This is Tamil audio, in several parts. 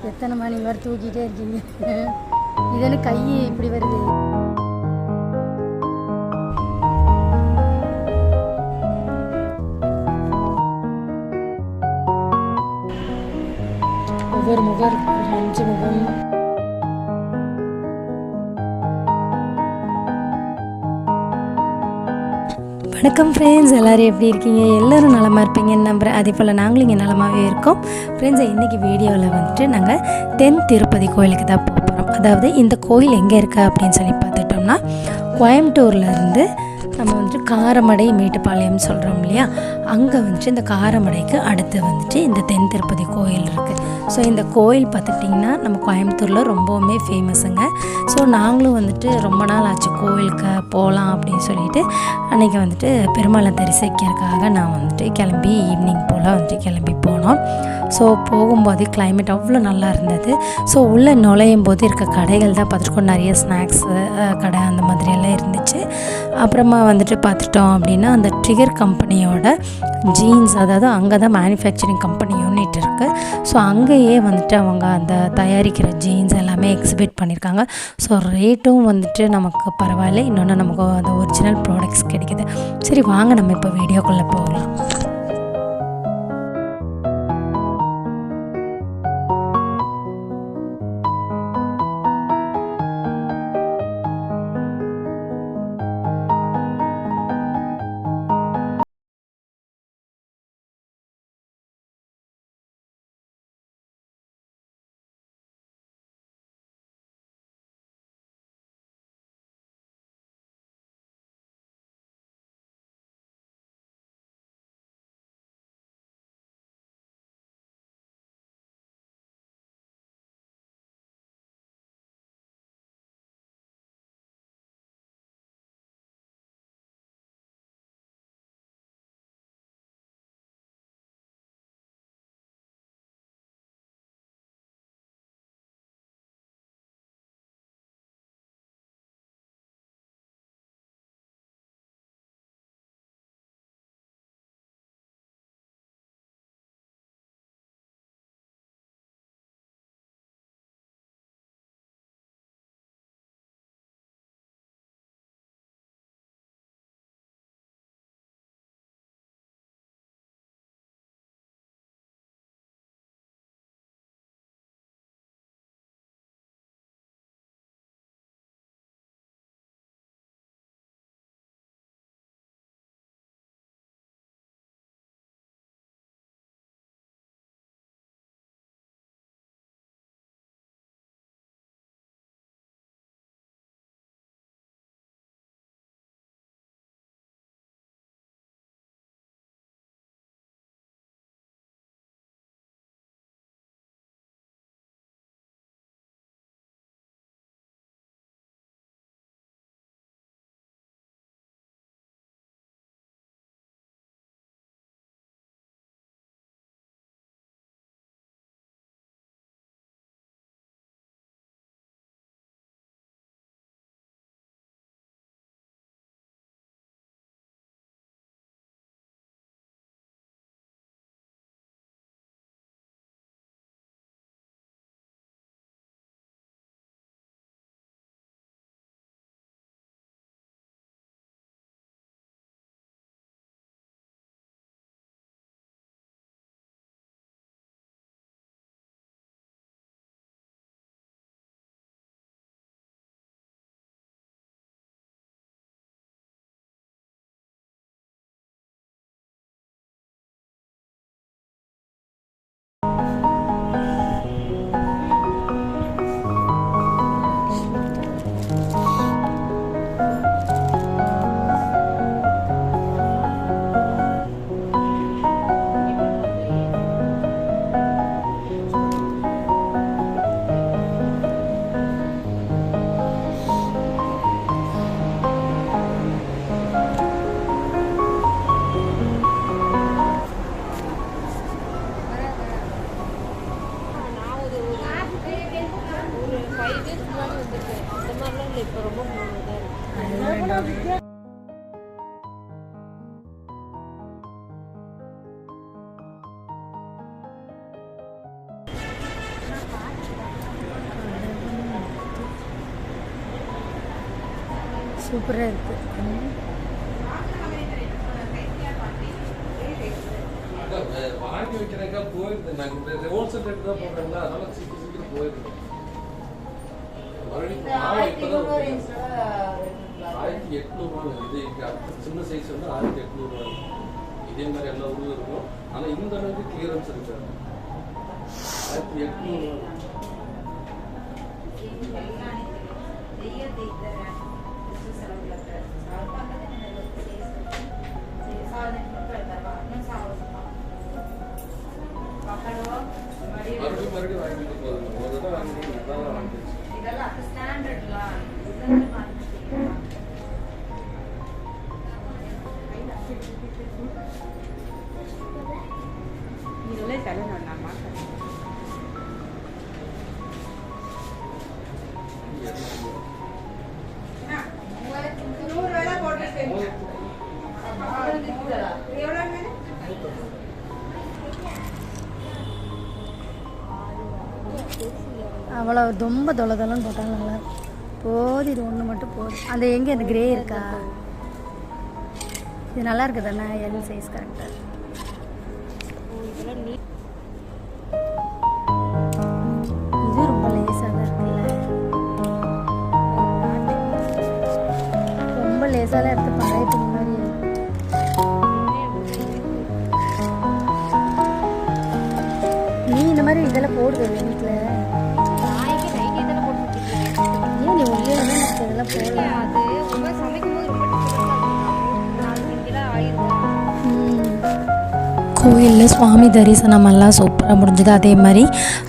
எத்தனை மணி வரை தூக்கிட்டே இருக்கீங்க? இதனு கை இப்படி வருது. ஒவ்வொரு முகம் 5 முகம். வணக்கம் ஃப்ரெண்ட்ஸ், எல்லோரும் எப்படி இருக்கீங்க? எல்லோரும் நலமாக இருப்பீங்கன்னு நம்புகிறேன். அதே போல் நாங்களும் இங்கே நலமாகவே இருக்கோம். ஃப்ரெண்ட்ஸ், இன்றைக்கி வீடியோவில் வந்துட்டு நாங்கள் தென் திருப்பதி கோயிலுக்கு தான் போக போகிறோம். அதாவது இந்த கோயில் எங்கே இருக்குது அப்படின்னு சொல்லி பார்த்துட்டோம்னா, கோயம்புத்தூர்லேருந்து நம்ம வந்துட்டு காரமடை மேட்டுப்பாளையம் சொல்கிறோம் இல்லையா, அங்கே வந்துட்டு இந்த காரமடைக்கு அடுத்து வந்துட்டு இந்த தென் திருப்பதி கோயில் இருக்குது. ஸோ இந்த கோயில் பார்த்துட்டிங்கன்னா நம்ம கோயம்புத்தூரில் ரொம்பவுமே ஃபேமஸுங்க. ஸோ நாங்களும் வந்துட்டு ரொம்ப நாள் ஆச்சு கோயிலுக்கு போகலாம் அப்படின்னு சொல்லிட்டு அன்றைக்கி வந்துட்டு பெருமாளை தரிசிக்கிறதுக்காக நான் வந்துட்டு கிளம்பி ஈவினிங் போல் வந்துட்டு கிளம்பி போனோம். ஸோ போகும்போது கிளைமேட் அவ்வளோ நல்லா இருந்தது. ஸோ உள்ளே நுழையும் போது இருக்க கடைகள் தான் பார்த்துருக்கோம். நிறைய ஸ்நாக்ஸு கடை அந்த மாதிரியெல்லாம் இருந்துச்சு. அப்புறமா வந்துட்டு பார்த்துட்டோம் அப்படின்னா அந்த ட்ரிகர் கம்பெனியோட ஜீன்ஸ், அதாவது அங்கே தான் மேனுஃபேக்சரிங் கம்பெனி யூனிட் இருக்குது. ஸோ அங்கேயே வந்துட்டு அவங்க அந்த தயாரிக்கிற ஜீன்ஸ் எல்லாமே எக்ஸிபிட் பண்ணியிருக்காங்க. ஸோ ரேட்டும் வந்துட்டு நமக்கு பரவாயில்ல, இன்னொன்று நமக்கு அந்த ஒரிஜினல் ப்ராடக்ட்ஸ் கிடைக்குது. சரி வாங்க நம்ம இப்போ வீடியோக்குள்ளே போகலாம். சூப்பராக இருக்குது. வாங்கி வைக்கிறேக்கா போயிருது. நாங்கள் ஹோல்சேல் ரேட் தான் போடுறோங்களா, அதனால சீக்கிரம் போயிருது. மறுபடியும் 1800 இது சின்ன சைஸ் வந்து 1800. இதே மாதிரி எல்லா ஊரும் இருக்கும். ஆனால் இந்த அளவுக்கு கிளியரன்ஸ் இருக்காது. 1800. மறுபடியும் வாங்கிட்டு போதும். ஒரு தடவை வாங்கிட்டு இதெல்லாம் ஸ்டாண்டர்ட்லாம் இதெல்லாம் தரணும்னாமா. அவ்வளோ ரொம்ப தொலைதொலைன்னு போட்டாலும் நல்லா போதும். இது ஒன்று மட்டும் போதும். அந்த எங்கே அந்த கிரே இருக்கா, இது நல்லா இருக்குது தானே? எல் சைஸ் கரெக்டாக. இது ரொம்ப லேசாக தான் இருக்குல்ல, ரொம்ப லேசாக எடுத்து பழைய துணி மாதிரி. நீ இந்த மாதிரி இதெல்லாம் போடுது வீட்டில்? ஏன் நீ உள்ளே எனக்கு இதெல்லாம் போடல? அது சமைக்கும் போது கோயிலில் சுவாமி தரிசனமெல்லாம் சூப்பராக முடிஞ்சுது. அதே மாதிரி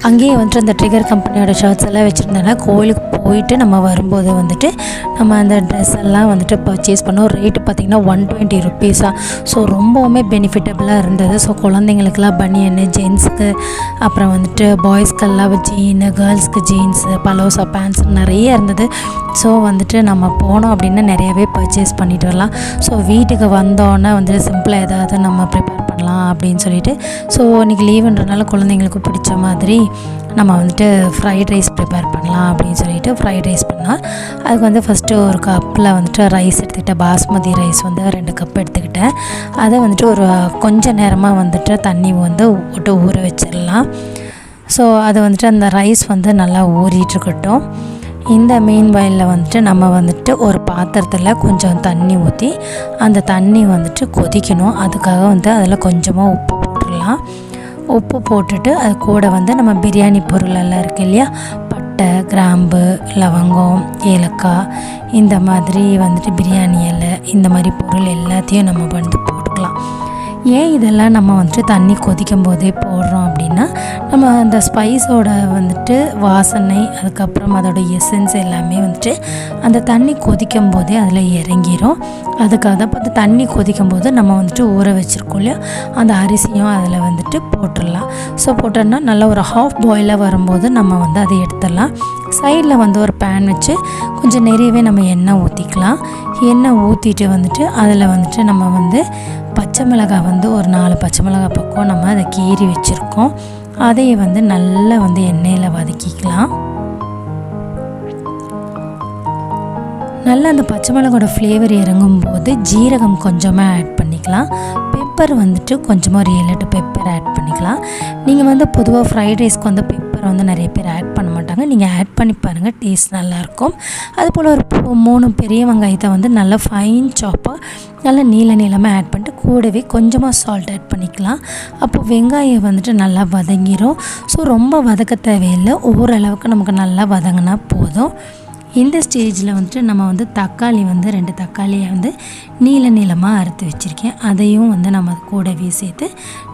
அங்கேயே வந்துட்டு அந்த ட்ரிகர் கம்பெனியோட ஷர்ட்ஸ் எல்லாம் வச்சுருந்தேன்னா கோயிலுக்கு போயிட்டு நம்ம வரும்போது வந்துட்டு நம்ம அந்த ட்ரெஸ் எல்லாம் வந்துட்டு பர்ச்சேஸ் பண்ணோம். ரேட்டு பார்த்திங்கன்னா 120 ருப்பீஸாக. ஸோ ரொம்பவுமே பெனிஃபிட்டபுளாக இருந்தது. ஸோ குழந்தைங்களுக்கெல்லாம் பனியன்னு, ஜென்ஸுக்கு, அப்புறம் வந்துட்டு பாய்ஸ்க்கெல்லாம் ஜீனு, கேர்ள்ஸ்க்கு ஜீன்ஸு, பலோசா பேண்ட்ஸ் நிறைய இருந்தது. ஸோ வந்துட்டு நம்ம போனோம் அப்படின்னா நிறையவே பர்ச்சேஸ் பண்ணிட்டு வரலாம். ஸோ வீட்டுக்கு வந்தோன்னே வந்துட்டு சிம்பிளாக ஏதாவது நம்ம ப்ரிப்பேர் பண்ணலாம் அப்படின்னு சொல்லிட்டு, ஸோ இன்றைக்கி லீவுன்றனால குழந்தைங்களுக்கு பிடிச்ச மாதிரி நம்ம வந்துட்டு ஃப்ரைட் ரைஸ் ப்ரிப்பேர் பண்ணலாம் அப்படின்னு சொல்லிட்டு ஃப்ரைட் ரைஸ் பண்ணால் அதுக்கு வந்து ஃபஸ்ட்டு ஒரு கப்பில் வந்துட்டு ரைஸ் எடுத்துக்கிட்டேன். பாஸ்மதி ரைஸ் வந்து 2 கப் எடுத்துக்கிட்டேன். அதை வந்துட்டு ஒரு கொஞ்சம் நேரமாக வந்துட்டு தண்ணி வந்து விட்டு ஊற வச்சிடலாம். ஸோ அது வந்துட்டு அந்த ரைஸ் வந்து நல்லா ஊறிட்டுருக்கட்டும். இந்த மீன் வயலில் வந்துட்டு நம்ம வந்துட்டு ஒரு பாத்திரத்தில் கொஞ்சம் தண்ணி ஊற்றி அந்த தண்ணி வந்துட்டு கொதிக்கணும். அதுக்காக வந்து அதில் கொஞ்சமாக உப்பு போட்டுடலாம். உப்பு போட்டுட்டு அது கூட வந்து நம்ம பிரியாணி பொருள் எல்லாம் இருக்குது இல்லையா, பட்டை, கிராம்பு, லவங்கம், ஏலக்காய், இந்த மாதிரி வந்துட்டு பிரியாணி இலை, இந்த மாதிரி பொருள் எல்லாத்தையும் நம்ம வந்து போட்டுக்கலாம். ஏன் இதெல்லாம் நம்ம வந்துட்டு தண்ணி கொதிக்கும் போதே போடுறோம் அப்படின்னா, நம்ம அந்த ஸ்பைஸோட வந்துட்டு வாசனை, அதுக்கப்புறம் அதோட எசன்ஸ் எல்லாமே வந்துட்டு அந்த தண்ணி கொதிக்கும் போதே அதில் இறங்கிடும். அதுக்காக தான் இப்போ தண்ணி கொதிக்கும் போது நம்ம வந்துட்டு ஊற வச்சுருக்கோம் இல்லையா, அந்த அரிசியும் அதில் வந்துட்டு போட்டுடலாம். ஸோ போட்டோன்னா நல்லா ஒரு ஹாஃப் பாயிலாக வரும்போது நம்ம வந்து அதை எடுத்துடலாம். சைடில் வந்து ஒரு பேன் வச்சு கொஞ்சம் நிறையவே நம்ம எண்ணெய் ஊற்றிக்கலாம். எண்ணெய் ஊற்றிட்டு வந்துட்டு அதில் வந்துட்டு நம்ம வந்து பச்சை மிளகாய் வந்து ஒரு 4 பச்சை மிளகாய் பக்கம் நம்ம அதை கீறி வச்சுருக்கோம். அதையே வந்து நல்லா வந்து எண்ணெயில் வதக்கிக்கலாம். நல்லா அந்த பச்சை மிளகாயோட ஃப்ளேவர் இறங்கும்போது ஜீரகம் கொஞ்சமாக ஆட் பண்ணிக்கலாம். பெப்பர் வந்துட்டு கொஞ்சமாக ஒரு 7-8 பெப்பர் ஆட் பண்ணிக்கலாம். நீங்கள் வந்து பொதுவாக ஃப்ரைட் ரைஸ்க்கு வந்து பெப்பர் வந்து நிறைய பேர் ஆட் பண்ண மாட்டாங்க. நீங்கள் ஆட் பண்ணி பாருங்கள், டேஸ்ட் நல்லாயிருக்கும். அதுபோல் ஒரு 3 பெரிய வெங்காயத்தை வந்து நல்லா ஃபைன் சாப்பாக நல்லா நீளமாக ஆட் பண்ணிட்டு கூடவே கொஞ்சமாக சால்ட் ஆட் பண்ணிக்கலாம். அப்போது வெங்காயம் வந்துட்டு நல்லா வதங்கிடும். ஸோ ரொம்ப வதக்க தேவையில்லை, ஓரளவுக்கு நமக்கு நல்லா வதங்கினா போதும். இந்த ஸ்டேஜில் வந்துட்டு நம்ம வந்து தக்காளி வந்து 2 தக்காளியை வந்து நீளமாக அறுத்து வச்சுருக்கேன். அதையும் வந்து நம்ம கூடவே சேர்த்து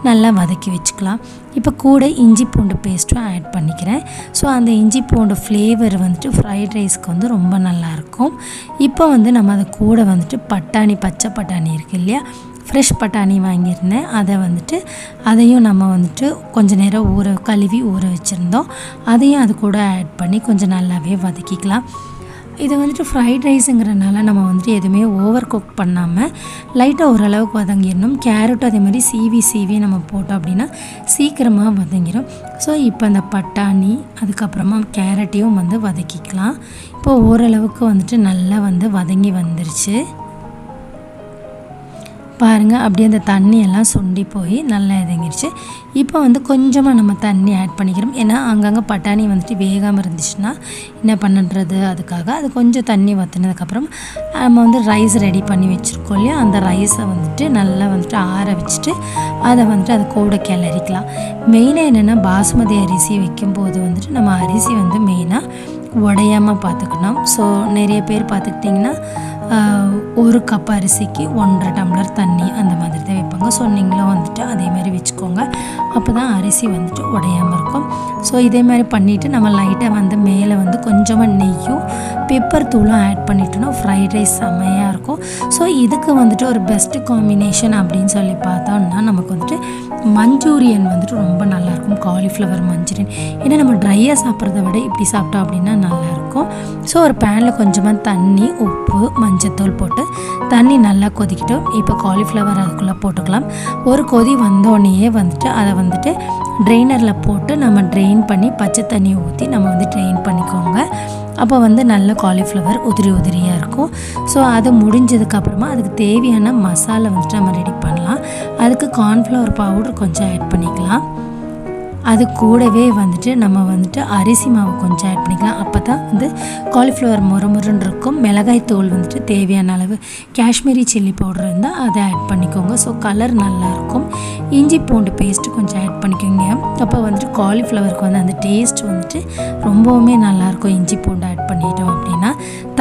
நல்லா வதக்கி வச்சுக்கலாம். இப்போ கூட இஞ்சி பூண்டு பேஸ்ட்டும் ஆட் பண்ணிக்கிறேன். ஸோ அந்த இஞ்சி பூண்டு ஃப்ளேவர் வந்துட்டு ஃப்ரைட் ரைஸ்க்கு வந்து ரொம்ப நல்லாயிருக்கும். இப்போ வந்து நம்ம அதை கூட வந்துட்டு பட்டாணி, பச்சை பட்டாணி இருக்குது இல்லையா, ஃப்ரெஷ் பட்டாணி வாங்கியிருந்தேன். அதையும் நம்ம வந்துட்டு கொஞ்சம் நேரம் கழுவி ஊற வச்சுருந்தோம். அதையும் அது கூட ஆட் பண்ணி கொஞ்சம் நல்லாவே வதக்கிக்கலாம். இது வந்துட்டு ஃப்ரைட் ரைஸுங்கிறனால நம்ம வந்துட்டு எதுவுமே ஓவர் குக் பண்ணாமல் லைட்டாக ஓரளவுக்கு வதங்கிடணும். கேரட்டும் அதே மாதிரி சீவி நம்ம போட்டோம் அப்படின்னா சீக்கிரமாக வதங்கிடும். ஸோ இப்போ அந்த பட்டாணி அதுக்கப்புறமா கேரட்டையும் வந்து வதக்கிக்கலாம். இப்போ ஓரளவுக்கு வந்துட்டு நல்லா வந்து வதங்கி வந்துருச்சு பாருங்கள். அப்படியே அந்த தண்ணியெல்லாம் சுண்டி போய் நல்லா இறங்கிருச்சு. இப்போ வந்து கொஞ்சமாக நம்ம தண்ணி ஆட் பண்ணிக்கிறோம். ஏன்னா அங்கங்கே பட்டாணி வந்துட்டு வேகாமல் இருந்துச்சுன்னா என்ன பண்ணுறது, அதுக்காக அது கொஞ்சம் தண்ணி ஊற்றினதுக்கப்புறம் நம்ம வந்து ரைஸ் ரெடி பண்ணி வச்சுருக்கோம் இல்லையா, அந்த ரைஸை வந்துட்டு நல்லா வந்துட்டு ஆற வச்சுட்டு அதை வந்துட்டு அது கூட கிளறிக்கலாம். மெயினாக என்னென்னா பாசுமதி அரிசி வைக்கும்போது வந்துட்டு நம்ம அரிசி வந்து மெயினாக உடையாமல் பார்த்துக்கணும். ஸோ நிறைய பேர் பார்த்துக்கிட்டிங்கன்னா 1 கப் அரிசிக்கு 1.5 டம்ளர் தண்ணி அந்த மாதிரி தான் வைப்பாங்க. ஸோ நீங்களும் வந்துட்டு அதே மாதிரி வச்சுக்கோங்க, அப்போ தான் அரிசி வந்துட்டு உடையாமல் இருக்கும். ஸோ இதே மாதிரி பண்ணிவிட்டு நம்ம லைட்டாக வந்து மேலே வந்து கொஞ்சமாக நெய்யும் பெப்பர் தூளும் ஆட் பண்ணிட்டோன்னா ஃப்ரைட் ரைஸ் செம்மையாக இருக்கும். ஸோ இதுக்கு வந்துட்டு ஒரு பெஸ்ட்டு காம்பினேஷன் அப்படின்னு சொல்லி பார்த்தோம்னா நமக்கு வந்துட்டு மஞ்சூரியன் வந்துட்டு ரொம்ப நல்லாயிருக்கும். Cauliflower Manchurian. ஏன்னா நம்ம ட்ரையாக சாப்பிட்றத விட இப்படி சாப்பிட்டோம் அப்படின்னா நல்லாயிருக்கும். ஸோ ஒரு பேனில் கொஞ்சமாக தண்ணி, உப்பு, மஞ்சத்தூள் போட்டு தண்ணி நல்லா கொதிக்கிட்டோம். இப்போ காலிஃப்ளவர் அதுக்குள்ளே போட்டுக்கலாம். ஒரு கொதி வந்தோடனேயே வந்துட்டு அதை வந்துட்டு ட்ரெயினரில் போட்டு நம்ம ட்ரெயின் பண்ணி பச்சை தண்ணி ஊற்றி நம்ம வந்து ட்ரெயின் பண்ணிக்கோங்க. அப்போ வந்து நல்ல காலிஃப்ளவர் உதிரியாக இருக்கும். ஸோ அது முடிஞ்சதுக்கப்புறமா அதுக்கு தேவையான மசாலா வந்துட்டு நம்ம ரெடி பண்ணலாம். அதுக்கு கார்ன்ஃப்ளவர் பவுடர் கொஞ்சம் ஆட் பண்ணிக்கலாம். அது கூடவே வந்துட்டு நம்ம வந்துட்டு அரிசி மாவு கொஞ்சம் ஆட் பண்ணிக்கலாம். அப்போ தான் வந்து காலிஃப்ளவர் முறுமுறுன்னு இருக்கும். மிளகாய் தூள் வந்துட்டு தேவையான அளவு, காஷ்மீரி சில்லி பவுடர் இருந்தால் அதை ஆட் பண்ணிக்கோங்க. ஸோ கலர் நல்லாயிருக்கும். இஞ்சி பூண்டு பேஸ்ட்டு கொஞ்சம் ஆட் பண்ணிக்கோங்க. அப்போ வந்துட்டு காலிஃப்ளவருக்கு வந்து அந்த டேஸ்ட் வந்துட்டு ரொம்பவுமே நல்லாயிருக்கும். இஞ்சி பூண்டு ஆட் பண்ணிட்டோம் அப்படின்னா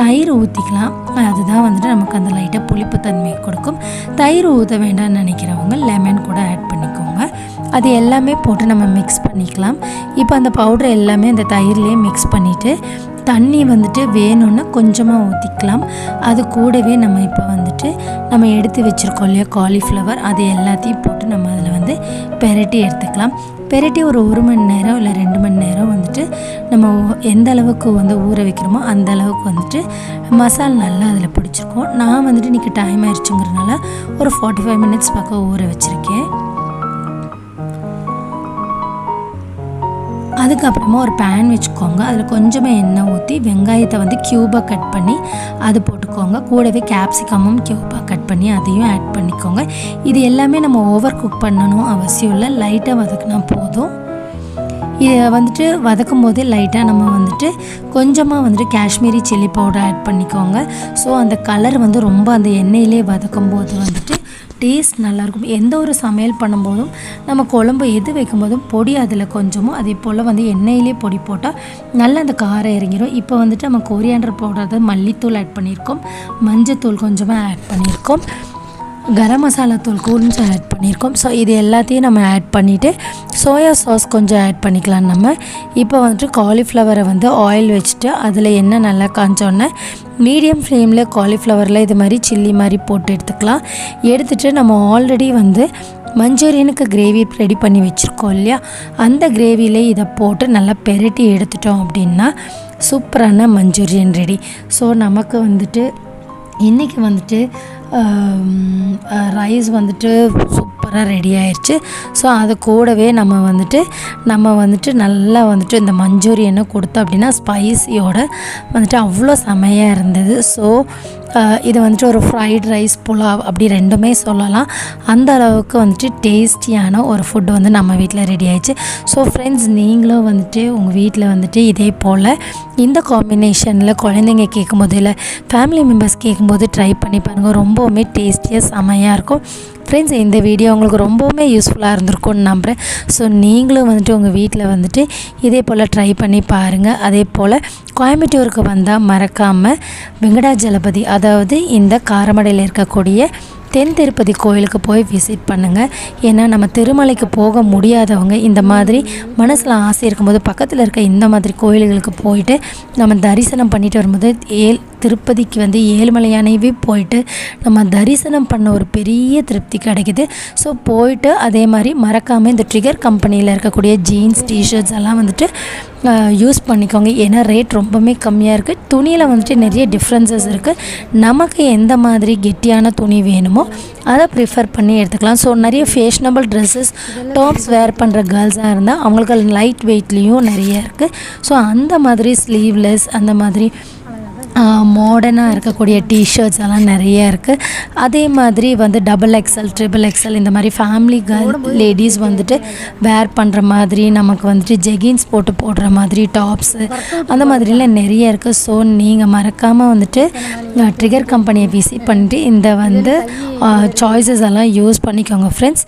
தயிர் ஊற்றிக்கலாம். அதுதான் வந்துட்டு நமக்கு அந்த லைட்டாக புளிப்பு தன்மை கொடுக்கும். தயிர் ஊற்ற வேண்டாம்னு நினைக்கிறவங்க லெமன் கூட ஆட் பண்ணிக்கோங்க. அது எல்லாமே போட்டு நம்ம மிக்ஸ் பண்ணிக்கலாம். இப்போ அந்த பவுடர் எல்லாமே அந்த தயிர்லேயே மிக்ஸ் பண்ணிவிட்டு தண்ணி வந்துட்டு வேணும்னா கொஞ்சமாக ஊற்றிக்கலாம். அது கூடவே நம்ம இப்போ வந்துட்டு நம்ம எடுத்து வச்சுருக்கோம் இல்லையா காலிஃப்ளவர், அது எல்லாத்தையும் போட்டு நம்ம அதில் வந்து பெரட்டி எடுத்துக்கலாம். பெரட்டி ஒரு 1 மணி நேரம் இல்லை 2 மணி நேரம் வந்துட்டு நம்ம எந்த அளவுக்கு வந்து ஊற வைக்கிறோமோ அந்த அளவுக்கு வந்துட்டு மசாலா நல்லா அதில் பிடிச்சிருக்கோம். நான் வந்துட்டு இன்றைக்கி டைம் ஆயிடுச்சுங்கிறதுனால ஒரு 45 மினிட்ஸ் பக்கம் ஊற வச்சுருக்கேன். அதுக்கப்புறமா ஒரு பேன் வச்சுக்கோங்க. அதில் கொஞ்சமாக எண்ணெய் ஊற்றி வெங்காயத்தை வந்து க்யூபாக கட் பண்ணி அது போட்டுக்கோங்க. கூடவே கேப்சிகமும் க்யூபாக கட் பண்ணி அதையும் ஆட் பண்ணிக்கோங்க. இது எல்லாமே நம்ம ஓவர் குக் பண்ணணும் அவசியம் இல்லை, லைட்டாக வதக்கினா போதும். இதை வந்துட்டு வதக்கும் போதே லைட்டாக நம்ம வந்துட்டு கொஞ்சமாக வந்துட்டு காஷ்மீரி சில்லி பவுடர் ஆட் பண்ணிக்கோங்க. ஸோ அந்த கலர் வந்து ரொம்ப அந்த எண்ணெயிலே வதக்கும் போது வந்துட்டு டேஸ்ட் நல்லாயிருக்கும். எந்த ஒரு சமையல் பண்ணும்போதும் நம்ம குழம்பு எது வைக்கும்போதும் பொடி அதில் கொஞ்சமும் அதே போல் வந்து எண்ணெயிலே பொடி போட்டால் நல்லா அந்த காரம் இறங்கிடும். இப்போ வந்துட்டு நம்ம கொரியாண்டர் பவுடர், அதாவது மல்லித்தூள் ஆட் பண்ணியிருக்கோம், மஞ்சத்தூள் கொஞ்சமாக ஆட் பண்ணியிருக்கோம், கரம் மசாலா தூள் கொஞ்சம் ஆட் பண்ணியிருக்கோம். ஸோ இது எல்லாத்தையும் நம்ம ஆட் பண்ணிவிட்டு சோயா சாஸ் கொஞ்சம் ஆட் பண்ணிக்கலாம். நம்ம இப்போ வந்துட்டு காலிஃப்ளவரை வந்து ஆயில் வச்சுட்டு அதில் எண்ணெய் நல்லா காஞ்சோன்னே மீடியம் ஃப்ளேமில் காலிஃப்ளவரில் இது மாதிரி சில்லி மாதிரி போட்டு எடுத்துக்கலாம். எடுத்துகிட்டு நம்ம ஆல்ரெடி வந்து மஞ்சூரியனுக்கு கிரேவி ரெடி பண்ணி வச்சுருக்கோம் இல்லையா, அந்த கிரேவியில் இதை போட்டு நல்லா பெரட்டி எடுத்துட்டோம் அப்படின்னா சூப்பரான மஞ்சூரியன் ரெடி. ஸோ நமக்கு வந்துட்டு இன்றைக்கி வந்துட்டு ரைஸ் வந்துட்டு சூப்பராக ரெடி ஆயிடுச்சு. ஸோ அது கூடவே நம்ம வந்துட்டு நல்லா வந்துட்டு இந்த மஞ்சூரியனை கொடுத்தோம் அப்படின்னா ஸ்பைஸியோடு வந்துட்டு அவ்வளோ செமையாக இருந்தது. ஸோ இது வந்துட்டு ஒரு ஃப்ரைட் ரைஸ் புலாவ் அப்படி ரெண்டுமே சொல்லலாம். அந்த அளவுக்கு வந்துட்டு டேஸ்டியான ஒரு ஃபுட்டு வந்து நம்ம வீட்டில் ரெடி ஆயிடுச்சு. ஸோ ஃப்ரெண்ட்ஸ், நீங்களும் வந்துட்டு உங்கள் வீட்டில் வந்துட்டு இதே போல் இந்த காம்பினேஷனில் குழந்தைங்க கேட்கும்போது இல்லை ஃபேமிலி மெம்பர்ஸ் கேட்கும்போது ட்ரை பண்ணி பாருங்கள். ரொம்பவுமே டேஸ்டியாக செமையாக இருக்கும். ஃப்ரெண்ட்ஸ், இந்த வீடியோ உங்களுக்கு ரொம்பவுமே யூஸ்ஃபுல்லாக இருந்திருக்கும்னு நம்புகிறேன். ஸோ நீங்களும் வந்துட்டு உங்கள் வீட்டில் வந்துட்டு இதே போல் ட்ரை பண்ணி பாருங்கள். அதே போல் கோயம்புத்தூருக்கு வந்தால் மறக்காமல் வெங்கடாஜலபதி, அதாவது இந்த காரமடையில் இருக்கக்கூடிய தென் திருப்பதி கோயிலுக்கு போய் விசிட் பண்ணுங்கள். ஏன்னா நம்ம திருமலைக்கு போக முடியாதவங்க இந்த மாதிரி மனசில் ஆசை இருக்கும்போது பக்கத்தில் இருக்க இந்த மாதிரி கோயில்களுக்கு போயிட்டு நம்ம தரிசனம் பண்ணிட்டு வரும்போது திருப்பதிக்கு வந்து ஏழுமலையானவே போயிட்டு நம்ம தரிசனம் பண்ண ஒரு பெரிய திருப்தி கிடைக்குது. ஸோ போயிட்டு அதே மாதிரி மறக்காமல் இந்த ட்ரிகர் கம்பெனியில் இருக்கக்கூடிய ஜீன்ஸ் டிஷர்ட்ஸ் எல்லாம் வந்துட்டு யூஸ் பண்ணிக்கோங்க. ஏன்னா ரேட் ரொம்பவுமே கம்மியாக இருக்குது. துணியில் வந்துட்டு நிறைய டிஃப்ரென்சஸ் இருக்குது. நமக்கு எந்த மாதிரி கெட்டியான துணி வேணுமோ அதை ப்ரிஃபர் பண்ணி எடுத்துக்கலாம். ஸோ நிறைய ஃபேஷனபிள் ட்ரெஸ்ஸஸ் டாப்ஸ் வேர் பண்ணுற கேர்ள்ஸாக இருந்தால் அவங்களுக்கு லைட் வெயிட்லேயும் நிறைய இருக்குது. ஸோ அந்த மாதிரி ஸ்லீவ்லெஸ் அந்த மாதிரி மாடர்னாக இருக்கக்கூடிய டிஷர்ட்ஸ் எல்லாம் நிறைய இருக்குது. அதே மாதிரி வந்து XXL, XXL இந்த மாதிரி ஃபேமிலி லேடிஸ் வந்துட்டு வேர் பண்ணுற மாதிரி நமக்கு வந்துட்டு ஜெகின்ஸ் போடுற மாதிரி டாப்ஸு அந்த மாதிரிலாம் நிறைய இருக்குது. ஸோ நீங்கள் மறக்காமல் வந்துட்டு ட்ரிகர் கம்பெனியை விசிட் பண்ணிட்டு இந்த வந்து சாய்ஸஸ் எல்லாம் யூஸ் பண்ணிக்கோங்க ஃப்ரெண்ட்ஸ்.